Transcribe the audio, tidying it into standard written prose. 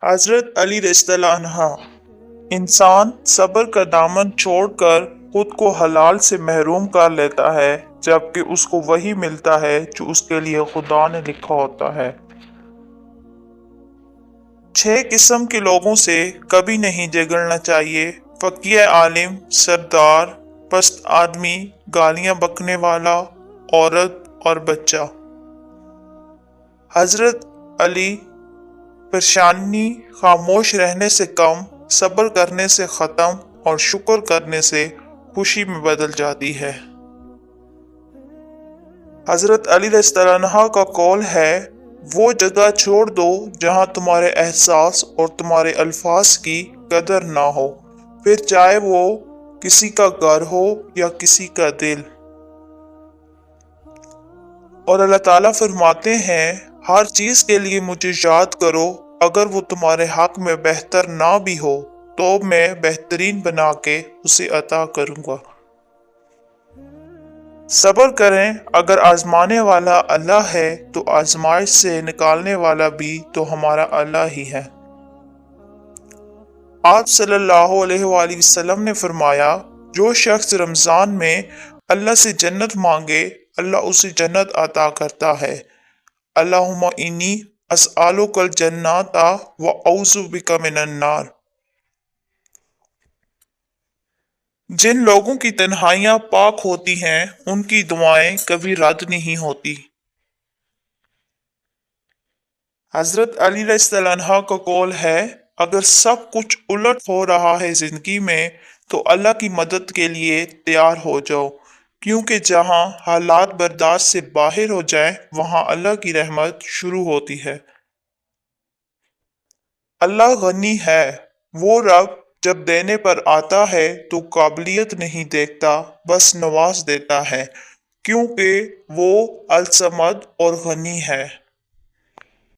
हजरत अली रज़ियल्लाहु अन्हा। इंसान सब्र का दामन छोड़कर खुद को हलाल से महरूम कर लेता है, जबकि उसको वही मिलता है जो उसके लिए खुदा ने लिखा होता है। 6 किस्म के लोगों से कभी नहीं झगड़ना चाहिए। फकीह, आलिम, सरदार, पस्त आदमी, गालियां बकने वाला, औरत और बच्चा। हजरत अली परेशानी खामोश रहने से कम, सब्र करने से ख़त्म और शुक्र करने से खुशी में बदल जाती है। हजरत अली रज़ियल्लाहु अन्हु का कौल है, वो जगह छोड़ दो जहां तुम्हारे एहसास और तुम्हारे अल्फाज की कदर ना हो, फिर चाहे वो किसी का घर हो या किसी का दिल। और अल्लाह ताला फरमाते हैं, हर चीज के लिए मुझे याद करो, अगर वो तुम्हारे हक में बेहतर ना भी हो तो मैं बेहतरीन बना के उसे अता करूंगा। सब्र करें, अगर आजमाने वाला अल्लाह है तो आजमाइश से निकालने वाला भी तो हमारा अल्लाह ही है। आप सल्लल्लाहु अलैहि वसल्लम ने फरमाया, जो शख्स रमजान में अल्लाह से जन्नत मांगे, अल्लाह उसे जन्नत अता करता है। अल्लाहुम्मा इन्नी अस्अलुकल जन्नता व औज़ु बिका मिनन नार। जिन लोगों की तन्हाइयां पाक होती हैं, उनकी दुआएं कभी रद्द नहीं होती। हजरत अली रज़ियल्लाहु अन्हु का कौल है, अगर सब कुछ उलट हो रहा है जिंदगी में तो अल्लाह की मदद के लिए तैयार हो जाओ, क्योंकि जहां हालात बर्दाश्त से बाहर हो जाएं, वहां अल्लाह की रहमत शुरू होती है। अल्लाह गनी है, वो रब जब देने पर आता है तो काबिलियत नहीं देखता, बस नवाज देता है, क्योंकि वो अल समद और गनी है।